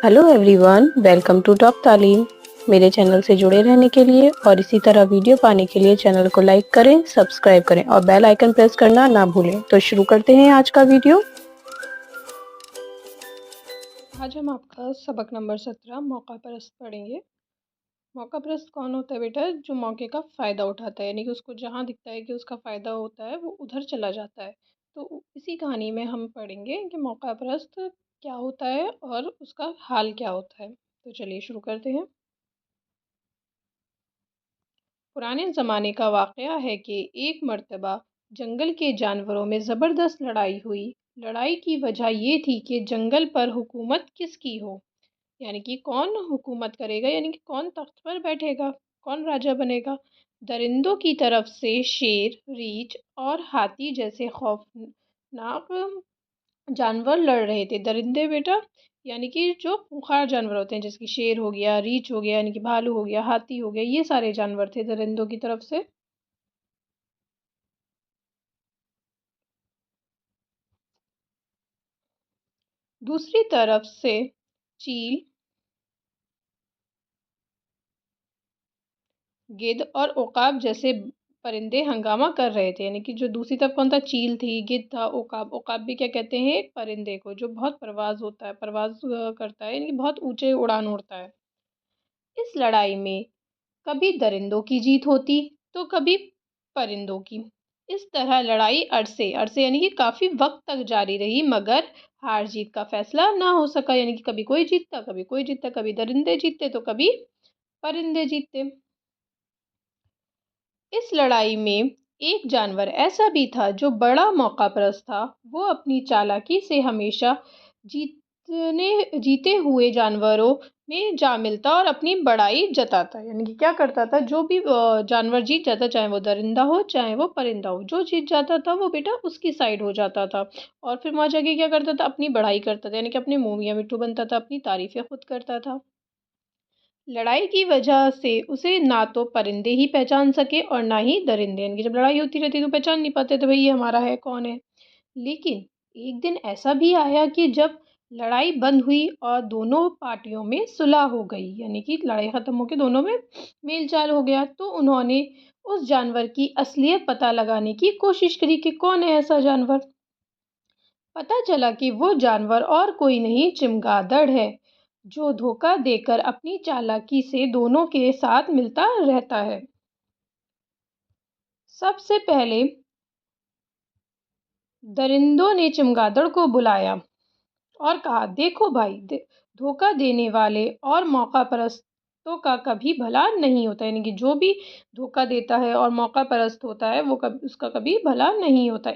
Hello everyone, welcome to top Taleem. मेरे channel से जुड़े रहने के लिए और इसी तरह वीडियो पाने के लिए चैनल को लाइक करें, सब्सक्राइब करें और बेल आइकन प्रेस करना ना भूलें। तो शुरू करते हैं आज का वीडियो। आज हम आपका सबक नंबर 17 मौका परस्त पढ़ेंगे। मौका परस्त कौन होता है बेटा? जो मौके का फ़ायदा उठाता है, यानी कि उसको जहाँ दिखता है कि उसका फ़ायदा होता है वो उधर चला जाता है। तो इसी कहानी में हम पढ़ेंगे कि मौका परस्त क्या होता है और उसका हाल क्या होता है। तो चलिए शुरू करते हैं। पुराने ज़माने का वाक़या है कि एक मर्तबा जंगल के जानवरों में ज़बरदस्त लड़ाई हुई। लड़ाई की वजह ये थी कि जंगल पर हुकूमत किसकी हो, यानी कि कौन हुकूमत करेगा, यानी कि कौन तख्त पर बैठेगा, कौन राजा बनेगा। दरिंदों की तरफ से शेर, रीछ और हाथी जैसे खौफनाक जानवर लड़ रहे थे। दरिंदे बेटा यानी कि जो खूंखार जानवर होते हैं, जैसे कि शेर हो गया, रीछ हो गया, यानी कि भालू हो गया, हाथी हो गया, ये सारे जानवर थे दरिंदों की तरफ से। दूसरी तरफ से चील, गिद्ध और उकाब जैसे परिंदे हंगामा कर रहे थे। यानी कि जो दूसरी तरफ कौन था? चील थी, गिद्ध था, उकाब। उकाब भी क्या कहते हैं? एक परिंदे को जो बहुत परवाज होता है, परवाज करता है, यानी कि बहुत ऊंचे उड़ान उड़ता है। इस लड़ाई में कभी दरिंदों की जीत होती तो कभी परिंदों की। इस तरह लड़ाई अरसे अरसे यानी कि काफी वक्त तक जारी रही, मगर हार जीत का फैसला ना हो सका। यानी कि कभी कोई जीतता, कभी कोई जीतता, कभी दरिंदे जीतते तो कभी परिंदे जीतते। इस लड़ाई में एक जानवर ऐसा भी था जो बड़ा मौकापरस्त था। वो अपनी चालाकी से हमेशा जीते हुए जानवरों में जा मिलता और अपनी बड़ाई जताता। यानी कि क्या करता था? जो भी जानवर जीत जाता, चाहे वो दरिंदा हो चाहे वो परिंदा हो, जो जीत जाता था वो बेटा उसकी साइड हो जाता था। और फिर वहां जाके क्या करता था? अपनी बड़ाई करता था, यानी कि अपने मुंह मियां मिट्ठू बनता था, अपनी तारीफें खुद करता था। लड़ाई की वजह से उसे ना तो परिंदे ही पहचान सके और ना ही दरिंदे। यानी कि जब लड़ाई होती रहती तो पहचान नहीं पाते थे भाई ये हमारा है, कौन है। लेकिन एक दिन ऐसा भी आया कि जब लड़ाई बंद हुई और दोनों पार्टियों में सुलह हो गई, यानी कि लड़ाई खत्म होकर दोनों में मेल चाल हो गया, तो उन्होंने उस जानवर की असलियत पता लगाने की कोशिश करी कि कौन है ऐसा जानवर। पता चला कि वो जानवर और कोई नहीं, चमगादड़ है, जो धोखा देकर अपनी चालाकी से दोनों के साथ मिलता रहता है। सबसे पहले दरिंदों ने चमगादड़ को बुलाया और कहा, देखो भाई, धोखा देने वाले और मौका परस्तों का कभी भला नहीं होता। यानी कि जो भी धोखा देता है और मौका परस्त होता है वो उसका कभी भला नहीं होता।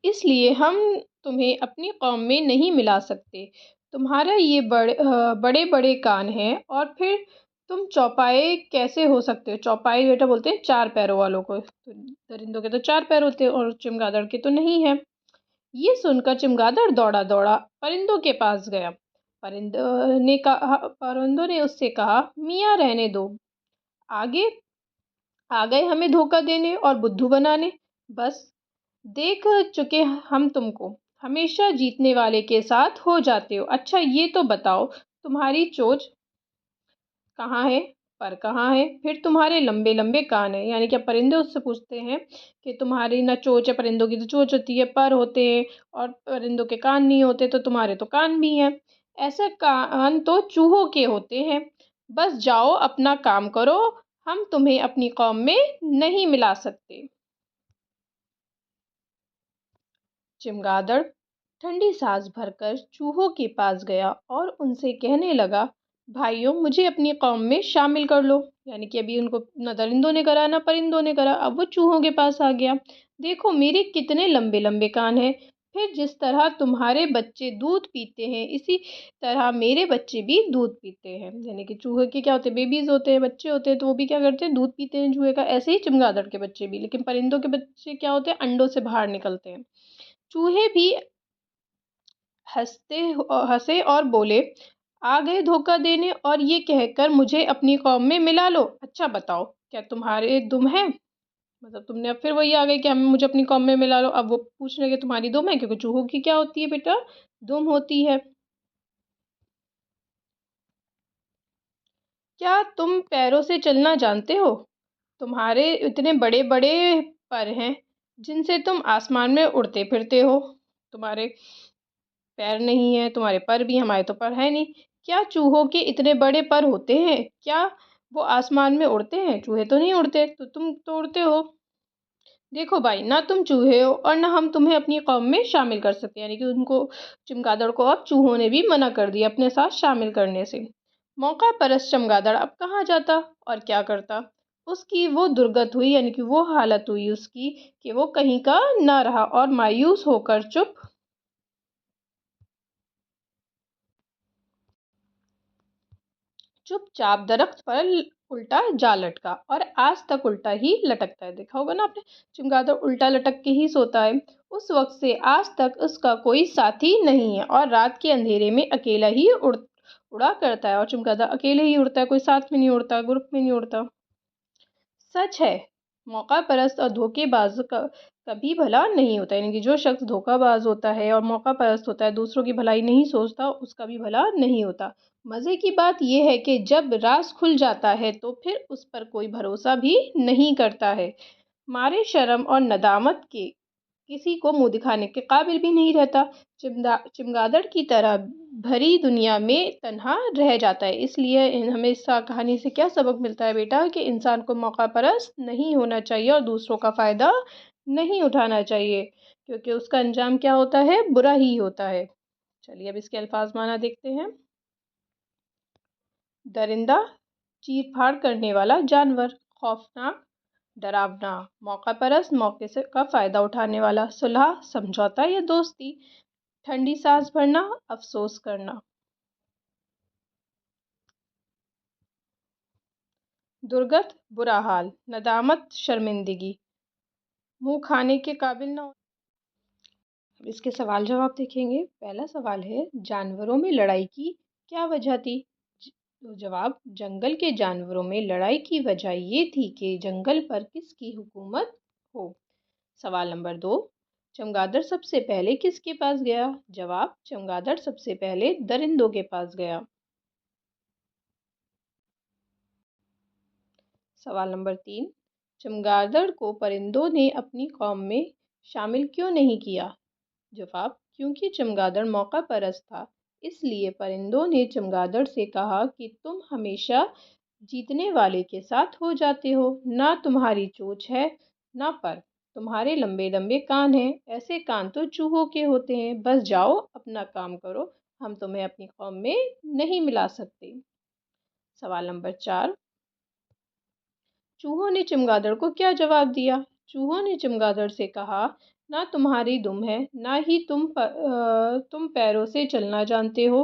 इसलिए हम तुम्हें अपनी कौम में नहीं मिला सकते। तुम्हारा ये बड़े बड़े कान हैं, और फिर तुम चौपाए कैसे हो सकते हो? चौपाए बेटा बोलते हैं चार पैरों वालों को। तो दरिंदों के तो चार पैर होते हैं और चमगादड़ के तो नहीं है। ये सुनकर चमगादड़ दौड़ा दौड़ा परिंदों के पास गया। परिंदों ने उससे कहा, मियाँ रहने दो, आगे आ गए हमें धोखा देने और बुद्धू बनाने। बस देख चुके हम तुमको, हमेशा जीतने वाले के साथ हो जाते हो। अच्छा ये तो बताओ, तुम्हारी चोंच कहाँ है, पर कहाँ है, फिर तुम्हारे लंबे लंबे कान हैं। यानी कि अब परिंदे उससे पूछते हैं कि तुम्हारी ना चोंच है, परिंदों की तो चोंच होती है, पर होते हैं, और परिंदों के कान नहीं होते, तो तुम्हारे तो कान भी हैं। ऐसे कान तो चूहों के होते हैं। बस जाओ अपना काम करो, हम तुम्हें अपनी कौम में नहीं मिला सकते। चमगादड़ ठंडी सांस भरकर चूहों के पास गया और उनसे कहने लगा, भाइयों, मुझे अपनी कौम में शामिल कर लो। यानी कि अभी उनको न दरिंदों ने करा ना परिंदों ने करा, अब वो चूहों के पास आ गया। देखो मेरे कितने लंबे लंबे कान हैं। फिर जिस तरह तुम्हारे बच्चे दूध पीते हैं, इसी तरह मेरे बच्चे भी दूध पीते हैं। यानी कि चूहे के क्या होते हैं? बेबीज होते हैं, बच्चे होते हैं, तो वो भी क्या करते हैं? दूध पीते हैं चूहे का। ऐसे ही चमगादड़ के बच्चे भी। लेकिन परिंदों के बच्चे क्या होते हैं? अंडों से बाहर निकलते हैं। चूहे भी हंसे और बोले, आ गए धोखा देने और ये कहकर मुझे अपनी कौम में मिला लो। अच्छा बताओ, क्या तुम्हारे दुम है? मतलब तुमने अब फिर वही आ गई कि हमें मुझे अपनी कॉम में मिला लो। अब वो पूछ रहे कि तुम्हारी दुम है, क्योंकि चूहों की क्या होती है बेटा, दुम होती है। क्या तुम पैरों से चलना जानते हो? तुम्हारे इतने बड़े बड़े पर हैं जिनसे तुम आसमान में उड़ते फिरते हो। तुम्हारे पैर नहीं है, तुम्हारे पर भी, हमारे तो पर है नहीं। क्या चूहों के इतने बड़े पर होते हैं? क्या वो आसमान में उड़ते हैं? चूहे तो नहीं उड़ते, तो तुम तो उड़ते हो। देखो भाई, ना तुम चूहे हो और ना हम तुम्हें अपनी कौम में शामिल कर सकते, यानी कि उनको, चमगादड़ को अब चूहों ने भी मना कर दिया अपने साथ शामिल करने से। मौका परस्त चमगादड़ अब कहाँ जाता और क्या करता? उसकी वो दुर्गत हुई, यानी कि वो हालत हुई उसकी कि वो कहीं का ना रहा और मायूस होकर चुपचाप दरख्त पर उल्टा जा लटका और आज तक उल्टा ही लटकता है। देखा होगा ना आपने, चमगादड़ उल्टा लटक के ही सोता है। उस वक्त से आज तक उसका कोई साथी नहीं है और रात के अंधेरे में अकेला ही उड़ा करता है। और चमगादड़ अकेले ही उड़ता है, कोई साथ में नहीं उड़ता, ग्रुप में नहीं उड़ता। सच है, मौका परस्त और धोखेबाज कभी भला नहीं होता, यानी कि जो शख्स धोखाबाज होता है और मौका परस्त होता है, दूसरों की भलाई नहीं सोचता, उसका भी भला नहीं होता। मज़े की बात यह है कि जब राज खुल जाता है तो फिर उस पर कोई भरोसा भी नहीं करता है। मारे शर्म और नदामत के किसी को मुंह दिखाने के काबिल भी नहीं रहता। चमगादड़ की तरह भरी दुनिया में तन्हा रह जाता है। इसलिए हमें इस कहानी से क्या सबक मिलता है बेटा, कि इंसान को मौका परस्त नहीं होना चाहिए और दूसरों का फ़ायदा नहीं उठाना चाहिए, क्योंकि उसका अंजाम क्या होता है, बुरा ही होता है। चलिए अब इसके अल्फाज माना देखते हैं। दरिंदा, चीर फाड़ करने वाला जानवर। खौफनाक, डरावना। मौका परस्त, मौके से का फ़ायदा उठाने वाला। सुलह, समझौता या दोस्ती। ठंडी सांस भरना, अफसोस करना। दुर्गत, बुरा हाल। नदामत, शर्मिंदगी। मुंह खाने के काबिल ना हो। अब इसके सवाल जवाब देखेंगे। पहला सवाल है, जानवरों में लड़ाई की क्या वजह थी? तो जवाब, जंगल के जानवरों में लड़ाई की वजह ये थी कि जंगल पर किसकी हुकूमत हो। सवाल नंबर 2, चमगादड़ सबसे पहले किसके पास गया? जवाब, चमगादड़ सबसे पहले दरिंदों के पास गया। सवाल नंबर 3, चमगादड़ को परिंदों ने अपनी कौम में शामिल क्यों नहीं किया? जवाब, क्योंकि चमगादड़ मौका परस्त था, इसलिए परिंदों ने चमगादड़ से कहा कि तुम हमेशा जीतने वाले के साथ हो जाते हो। ना तुम्हारी चोंच है, ना पर। तुम्हारे लंबे लंबे कान हैं, ऐसे कान तो चूहों के होते हैं। बस जाओ, अपना काम करो, हम तुम्हें अपनी कौम में नहीं मिला सकते। सवाल नंबर 4, चूहों ने चमगादड़ को क्या जवाब दिया? चूहों ने चमगादड़ से कहा, ना तुम्हारी दुम है, ना ही तुम पैरों से चलना जानते हो।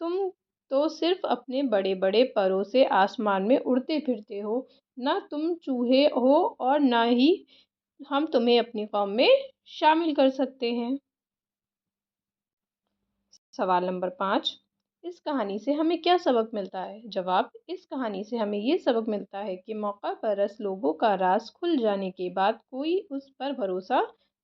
तुम तो सिर्फ अपने बड़े बड़े परों से आसमान में उड़ते फिरते हो। ना तुम चूहे हो और ना ही हम तुम्हें अपनी कौम में शामिल कर सकते हैं। सवाल नंबर 5, इस कहानी से हमें क्या सबक मिलता है? जवाब, इस कहानी से हमें ये सबक मिलता है कि मौका परस्त लोगों का राज खुल जाने के बाद कोई उस पर भरोसा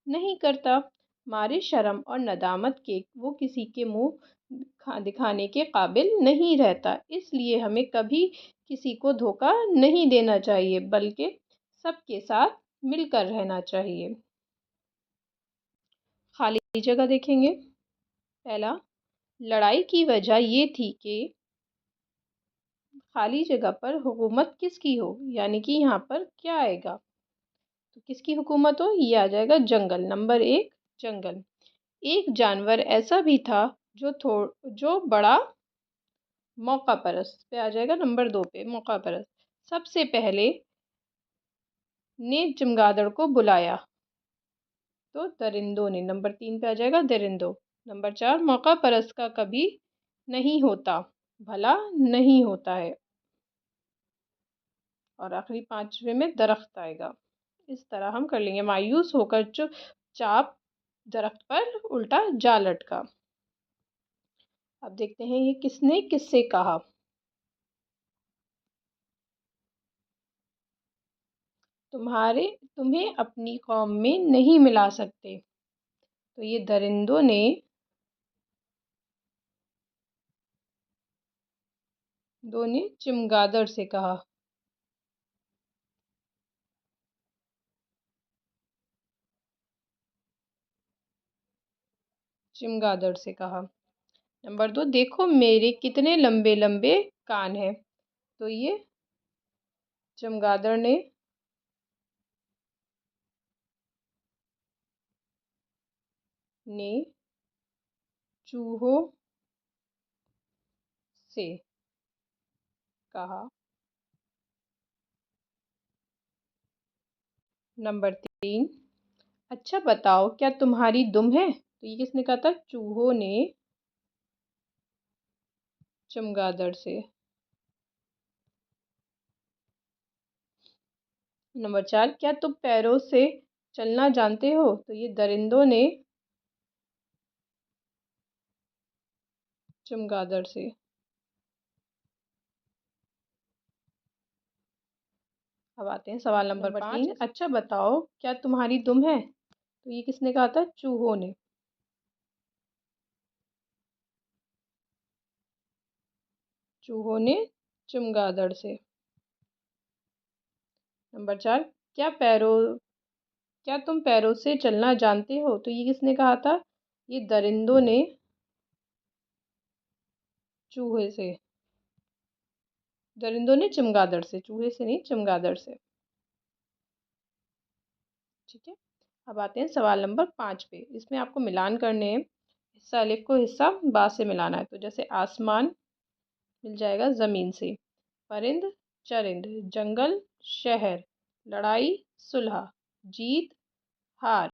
नहीं करता। मारे शर्म और नदामत के वो किसी के मुंह दिखाने के काबिल नहीं रहता। इसलिए हमें कभी किसी को धोखा नहीं देना चाहिए, बल्कि सबके साथ मिलकर रहना चाहिए। खाली जगह देखेंगे। पहला, लड़ाई की वजह ये थी कि खाली जगह पर हुकूमत किसकी हो, यानी कि यहाँ पर क्या आएगा, तो किसकी हुकूमत हो, ये आ जाएगा जंगल। नंबर 1, जंगल। एक जानवर ऐसा भी था जो बड़ा मौका परस्त, पे आ जाएगा नंबर 2 पे, मौका परस्त। सबसे पहले ने चमगादड़ को बुलाया, तो दरिंदों ने। नंबर 3 पे आ जाएगा दरिंदों। नंबर 4, मौका परस्त का कभी नहीं होता, भला नहीं होता है। और आखिरी 5वें में दरख्त आएगा। इस तरह हम कर लेंगे। मायूस होकर चुपचाप दरख्त पर उल्टा जा लटका। अब देखते हैं ये किसने किससे कहा। تمہیں اپنی قوم میں نہیں ملا سکتے۔ تو یہ درندوں نے چمگادڑ سے کہا۔ چمگادڑ سے کہا۔ نمبر 2، دیکھو میرے کتنے لمبے لمبے کان ہیں۔ تو یہ چمگادڑ نے چوہوں سے کہا۔ نمبر 3، اچھا بتاؤ کیا تمہاری دم ہے؟ تو یہ کس نے کہا تھا؟ چوہوں نے چمگادڑ سے۔ نمبر 4، کیا تم پیروں سے چلنا جانتے ہو؟ تو یہ درندوں نے چمگادڑ سے۔ اب آتے ہیں سوال نمبر 5، اچھا بتاؤ کیا تمہاری دم ہے؟ تو یہ کس نے کہا تھا؟ چوہوں نے۔ چوہوں نے چمگادڑ سے۔ نمبر 4، کیا تم پیروں سے چلنا جانتے ہو؟ تو یہ کس نے کہا تھا؟ یہ درندوں نے چوہے سے۔ درندوں نے چمگادڑ سے، چوہے سے نہیں، چمگادڑ سے۔ ٹھیک ہے، اب آتے ہیں سوال نمبر 5 پہ۔ اس میں آپ کو ملان کرنے ہیں۔ حصہ الف کو حصہ با سے ملانا ہے۔ تو جیسے آسمان مل جائے گا زمین سے، پرند چرند، جنگل شہر، لڑائی صلح، جیت ہار۔